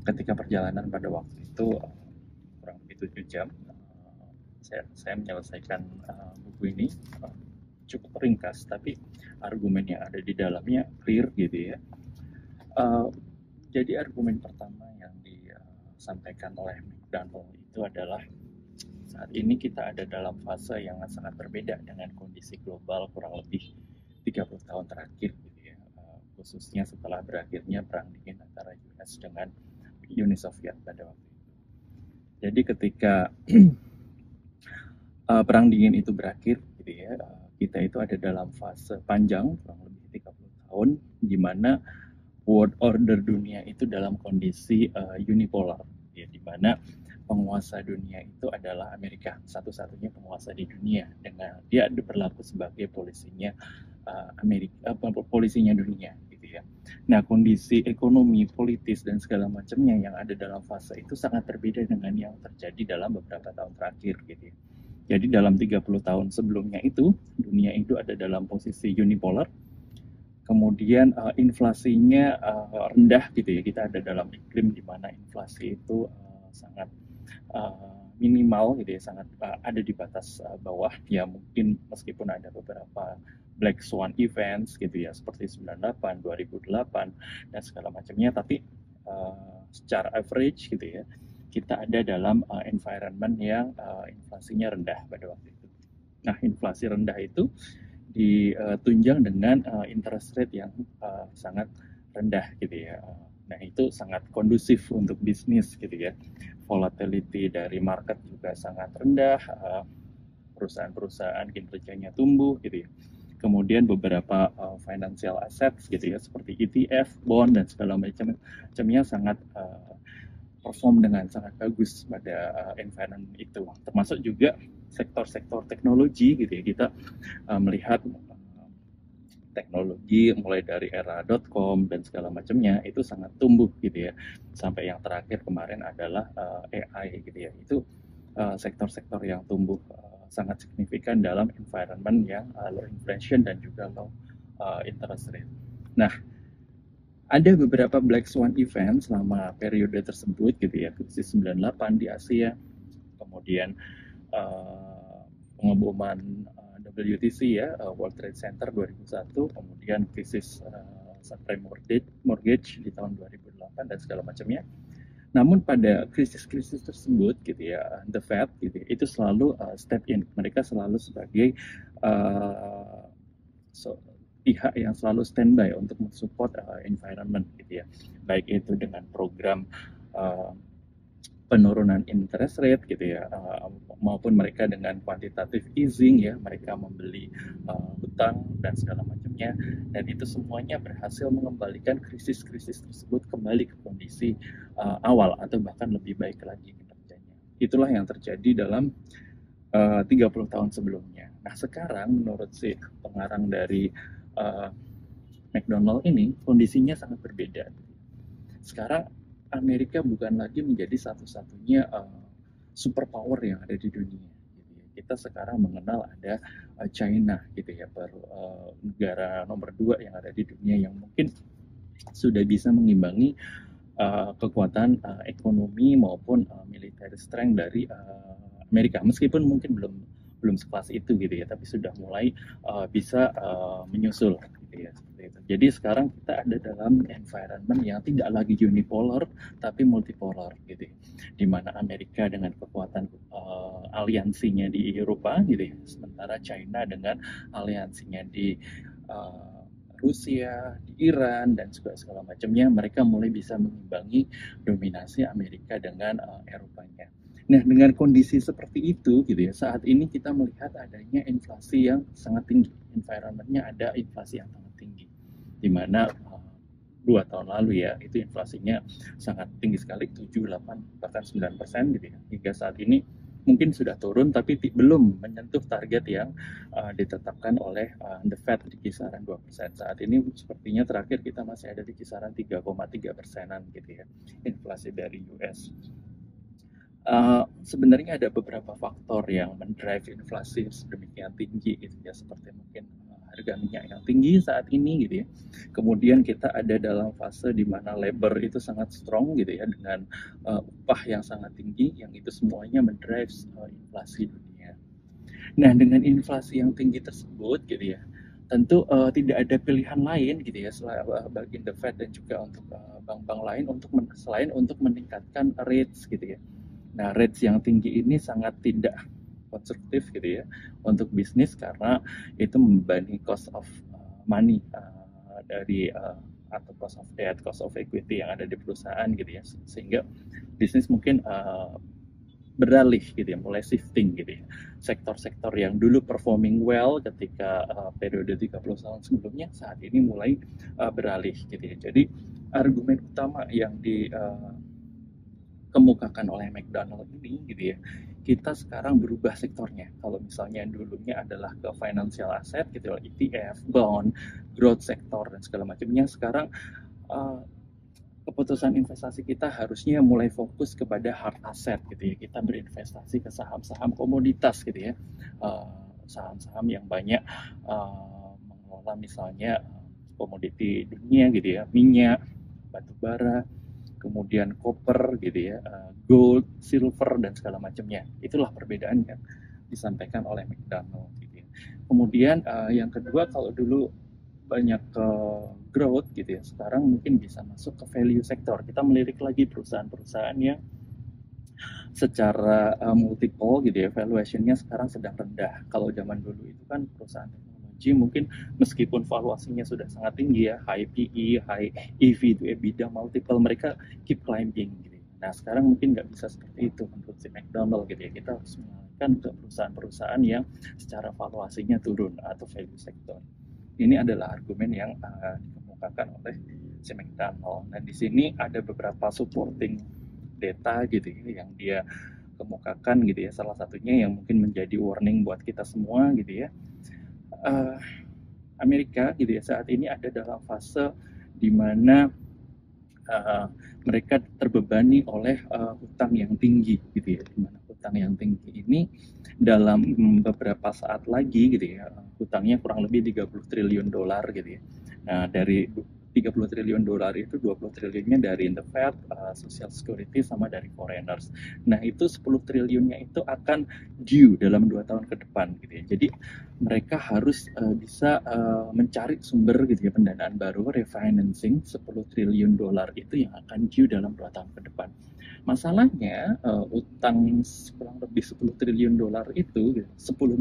ketika perjalanan pada waktu itu kurang lebih 7 jam, saya menyelesaikan buku ini cukup ringkas, tapi argumen yang ada di dalamnya clear gitu ya. Uh, jadi argumen pertama yang disampaikan oleh McDonald itu adalah saat ini kita ada dalam fase yang sangat berbeda dengan kondisi global kurang lebih 30 tahun terakhir gitu ya. Khususnya setelah berakhirnya perang dingin antara US dengan Uni Soviet pada waktu itu. Jadi ketika perang dingin itu berakhir gitu ya, kita itu ada dalam fase panjang kurang lebih 30 tahun di mana world order dunia itu dalam kondisi unipolar ya, di mana penguasa dunia itu adalah Amerika, satu-satunya penguasa di dunia, dengan dia berlaku sebagai polisinya Amerika, polisinya dunia gitu ya. Nah, kondisi ekonomi, politis dan segala macamnya yang ada dalam fase itu sangat berbeda dengan yang terjadi dalam beberapa tahun terakhir gitu ya. Jadi dalam 30 tahun sebelumnya itu, dunia itu ada dalam posisi unipolar, kemudian inflasinya rendah gitu ya. Kita ada dalam iklim di mana inflasi itu sangat minimal gitu ya, sangat ada di batas bawah ya, mungkin meskipun ada beberapa black swan events gitu ya, seperti 98, 2008 dan segala macamnya, tapi secara average gitu ya, kita ada dalam environment yang inflasinya rendah pada waktu itu. Nah, inflasi rendah itu ditunjang dengan interest rate yang sangat rendah gitu ya. Nah, itu sangat kondusif untuk bisnis gitu ya. Volatility dari market juga sangat rendah, perusahaan-perusahaan kinerjanya tumbuh gitu ya. Kemudian beberapa financial assets gitu ya, seperti ETF, bond dan segala macamnya sangat perform dengan sangat bagus pada environment itu. Termasuk juga sektor-sektor teknologi gitu ya. Kita melihat teknologi mulai dari era .com dan segala macamnya itu sangat tumbuh gitu ya. Sampai yang terakhir kemarin adalah AI gitu ya. Itu sektor-sektor yang tumbuh sangat signifikan dalam environment yang low inflation dan juga low interest rate. Nah, ada beberapa black swan event selama periode tersebut gitu ya, krisis 98 di Asia, kemudian pengeboman WTC ya, World Trade Center 2001, kemudian krisis subprime mortgage di tahun 2008 dan segala macamnya. Namun pada krisis-krisis tersebut gitu ya, the Fed gitu ya, itu selalu step in. Mereka selalu sebagai pihak yang selalu standby untuk mensupport environment gitu ya, baik itu dengan program penurunan interest rate gitu ya, maupun mereka dengan quantitative easing ya, mereka membeli hutang dan segala macamnya, dan itu semuanya berhasil mengembalikan krisis-krisis tersebut kembali ke kondisi awal atau bahkan lebih baik lagi kinerjanya. Itulah yang terjadi dalam 30 tahun sebelumnya. Nah, sekarang menurut si pengarang dari McDonald ini kondisinya sangat berbeda. Sekarang Amerika bukan lagi menjadi satu-satunya superpower yang ada di dunia. Gitu ya. Kita sekarang mengenal ada China gitu ya, negara nomor 2 yang ada di dunia yang mungkin sudah bisa mengimbangi kekuatan ekonomi maupun military strength dari Amerika, meskipun mungkin belum sekelas itu gitu ya, tapi sudah mulai bisa menyusul gitu ya, seperti itu. Jadi sekarang kita ada dalam environment yang tidak lagi unipolar tapi multipolar gitu ya, di mana Amerika dengan kekuatan aliansinya di Eropa gitu ya, sementara China dengan aliansinya di Rusia, di Iran dan juga segala macamnya, mereka mulai bisa mengimbangi dominasi Amerika dengan Eropanya. Nah, dengan kondisi seperti itu gitu ya, saat ini kita melihat adanya inflasi yang sangat tinggi. Environment-nya ada inflasi yang sangat tinggi, di mana 2 tahun lalu ya, itu inflasinya sangat tinggi sekali, 7, 8, bahkan 9% gitu ya. Hingga saat ini mungkin sudah turun, tapi belum menyentuh target yang ditetapkan oleh The Fed di kisaran 2%. Saat ini sepertinya terakhir kita masih ada di kisaran 3,3%-an gitu ya, inflasi dari US. Sebenarnya ada beberapa faktor yang mendrive inflasi sedemikian tinggi gitu ya, seperti mungkin harga minyak yang tinggi saat ini gitu ya. Kemudian kita ada dalam fase di mana labor itu sangat strong gitu ya, dengan upah yang sangat tinggi, yang itu semuanya mendrive inflasi dunia. Nah, dengan inflasi yang tinggi tersebut gitu ya, tentu tidak ada pilihan lain gitu ya bagi the Fed dan juga untuk bank-bank lain selain untuk meningkatkan rates gitu ya. Nah, rates yang tinggi ini sangat tidak konstruktif gitu ya untuk bisnis, karena itu membebani cost of money dari atau cost of debt, cost of equity yang ada di perusahaan gitu ya, sehingga bisnis mungkin beralih gitu ya, mulai shifting gitu ya. Sektor-sektor yang dulu performing well ketika periode 30 tahun sebelumnya, saat ini mulai beralih gitu ya. Jadi argumen utama yang dikemukakan oleh McDonald ini gitu ya, kita sekarang berubah sektornya. Kalau misalnya dulunya adalah ke financial asset gitu, ETF, bond, growth sector dan segala macamnya, sekarang keputusan investasi kita harusnya mulai fokus kepada hard asset gitu ya. Kita berinvestasi ke saham-saham komoditas gitu ya, saham-saham yang banyak mengelola misalnya komoditi dunia gitu ya, minyak, batu bara, kemudian copper gitu ya, gold, silver dan segala macamnya. Itulah perbedaan yang disampaikan oleh McDonald gitu ya. Kemudian yang kedua, kalau dulu banyak ke growth gitu ya, sekarang mungkin bisa masuk ke value sektor. Kita melirik lagi perusahaan-perusahaan yang secara multiple gitu ya, valuationnya sekarang sedang rendah. Kalau zaman dulu itu kan perusahaan teknologi mungkin meskipun valuasinya sudah sangat tinggi ya, high PE, high EV to EBITDA multiple, mereka keep climbing gitu. Nah, sekarang mungkin nggak bisa seperti itu menurut si McDonald gitu ya. Kita harus mengalihkan ke perusahaan-perusahaan yang secara valuasinya turun atau value sector. Ini adalah argumen yang dikemukakan oleh si McDonald. Nah, di sini ada beberapa supporting data gitu ya, yang dia kemukakan gitu ya. Salah satunya yang mungkin menjadi warning buat kita semua gitu ya. Amerika gitu ya saat ini ada dalam fase di mana mereka terbebani oleh hutang yang tinggi gitu ya. Di mana hutang yang tinggi ini dalam beberapa saat lagi gitu ya, hutangnya kurang lebih 30 triliun dolar gitu ya. Nah, dari 30 triliun dolar itu 20 triliunnya dari the Fed, Social Security, sama dari foreigners. Nah, itu 10 triliunnya itu akan due dalam 2 tahun ke depan gitu ya. Jadi mereka harus bisa mencari sumber gitu ya, pendanaan baru, refinancing 10 triliun dolar itu yang akan due dalam 2 tahun ke depan. Masalahnya utang kurang lebih 10 triliun dolar itu, 10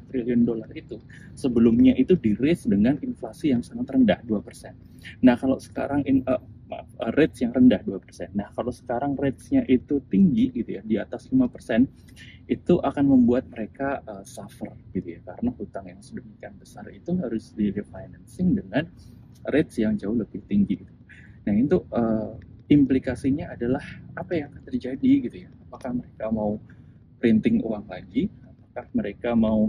triliun dolar itu sebelumnya itu di-raise dengan inflasi yang sangat rendah 2%. Nah, kalau sekarang rates yang rendah 2%. Nah, kalau sekarang rates-nya itu tinggi gitu ya, di atas 5%, itu akan membuat mereka suffer gitu ya, karena hutang yang sedemikian besar itu harus di-refinancing dengan rates yang jauh lebih tinggi gitu. Nah, itu implikasinya adalah apa yang akan terjadi gitu ya. Apakah mereka mau printing uang lagi? Apakah mereka mau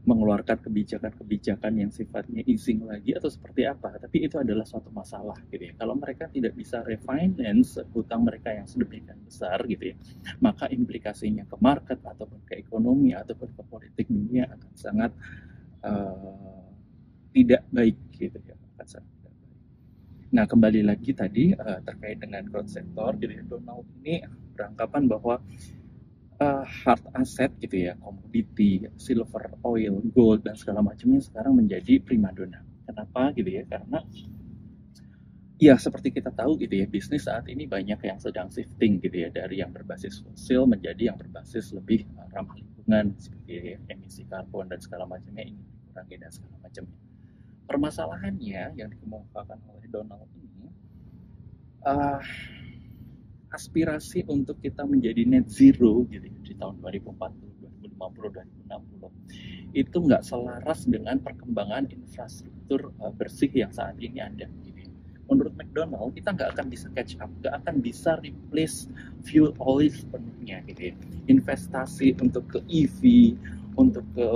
mengeluarkan kebijakan-kebijakan yang sifatnya easing lagi atau seperti apa? Tapi itu adalah suatu masalah gitu ya. Kalau mereka tidak bisa refinance hutang mereka yang sedemikian besar gitu ya, maka implikasinya ke market ataupun ke ekonomi ataupun ke politik dunia akan sangat tidak baik gitu ya. Akan sangat tidak baik. Nah, kembali lagi tadi terkait dengan growth sector, jadi Donald ini beranggapan bahwa hard asset gitu ya, komoditi, silver, oil, gold dan segala macamnya sekarang menjadi primadona. Kenapa gitu ya? Karena ya seperti kita tahu gitu ya, bisnis saat ini banyak yang sedang shifting gitu ya, dari yang berbasis fosil menjadi yang berbasis lebih ramah lingkungan seperti emisi karbon dan segala macamnya ini dikurangi dan segala macamnya. Permasalahannya yang dikemukakan oleh Donald ini, aspirasi untuk kita menjadi net zero gitu di tahun 2040, 2050, 2060 itu nggak selaras dengan perkembangan infrastruktur bersih yang saat ini ada gitu. Menurut McDonald, kita nggak akan bisa catch up, nggak akan bisa replace fuel oil sepenuhnya gitu ya. Investasi untuk ke EV, untuk ke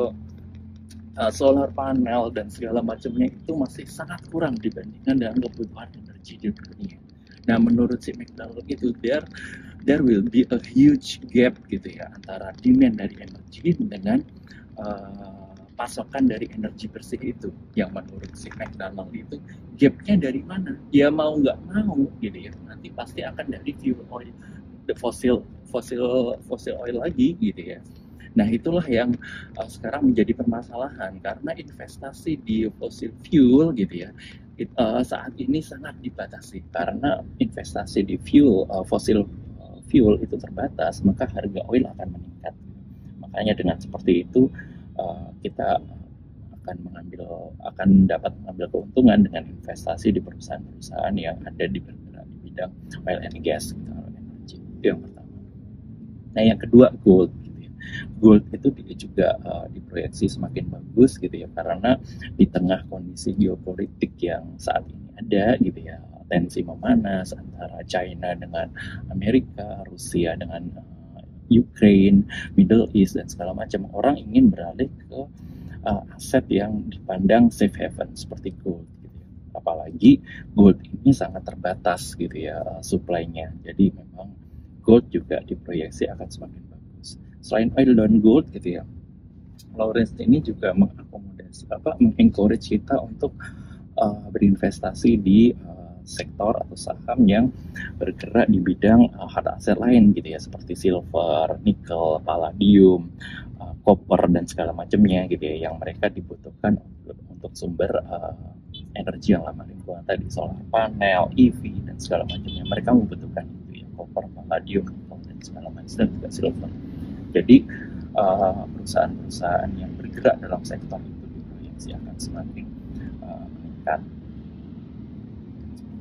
solar panel dan segala macamnya itu masih sangat kurang dibandingkan dengan kebutuhan energi di dunia. Nah, menurut si McDonald itu there will be a huge gap gitu ya antara demand dari energi dengan pasokan dari energi bersih itu, yang menurut si McDonald itu gapnya dari mana? Ya mau nggak mau gitu ya, nanti pasti akan dari fuel oil, the fossil oil lagi gitu ya. Nah itulah yang sekarang menjadi permasalahan karena investasi di fossil fuel gitu ya, saat ini sangat dibatasi karena investasi di fossil fuel itu terbatas, maka harga oil akan meningkat. Makanya dengan seperti itu kita akan dapat mengambil keuntungan dengan investasi di perusahaan-perusahaan yang ada di bergerak di bidang oil and gas gitu, energi. Itu yang pertama. Nah yang kedua gold gitu ya. Gold itu juga diproyeksi semakin bagus gitu ya, karena di tengah kondisi geopolitik yang saat ini ada gitu ya, tensi memanas antara China dengan Amerika, Rusia dengan Ukraine, Middle East dan segala macam, orang ingin beralih ke aset yang dipandang safe haven seperti gold gitu ya. Apalagi gold ini sangat terbatas gitu ya supply-nya. Jadi memang gold juga diproyeksi akan semakin bagus. Selain oil dan gold gitu ya, Lawrence ini juga mengencourage kita untuk berinvestasi di sektor atau saham yang bergerak di bidang hard asset lain gitu ya, seperti silver, nikel, palladium, copper dan segala macamnya gitu ya, yang mereka dibutuhkan untuk sumber energi yang ramah lingkungan tadi, solar panel, EV dan segala macamnya. Mereka membutuhkan itu ya, copper, palladium, nikel dan segala macam, dan juga silver. Jadi perusahaan-perusahaan yang bergerak dalam sektor itu diproyeksi akan semakin meningkat.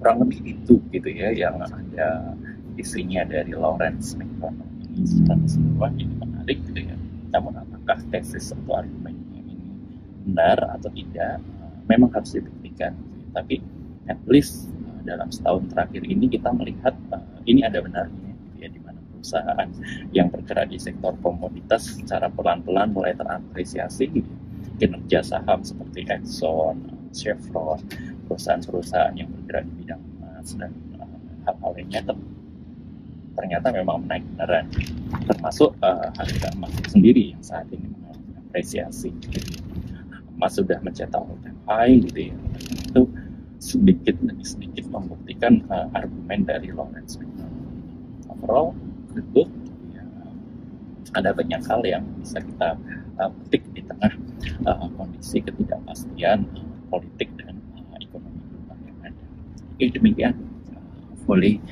Kurang lebih itu gitu ya yang ada isinya dari Lawrence McDonald ini. Secara keseluruhan ini menarik gitu ya. Namun apakah tesis atau argumennya ini benar atau tidak, memang harus dibuktikan. Tapi at least dalam setahun terakhir ini kita melihat ini ada benarnya gitu ya, di mana perusahaan yang bergerak di sektor komoditas secara pelan-pelan mulai terapresiasi gitu. Kinerja saham seperti Exxon, Chevron, perusahaan-perusahaan yang bergerak di bidang emas dan hal-hal lainnya ternyata memang menaik beneran, termasuk harga emas sendiri yang saat ini mengalami apresiasi. Emas sudah mencetak all-time high gitu ya. Itu sedikit demi sedikit membuktikan argumen dari Lawrence McDonald. Overall, the book ya, ada banyak hal yang bisa kita petik di tengah kondisi ketidakpastian politik dan ekonomi global yang ada. Oke, demikian. Hopefully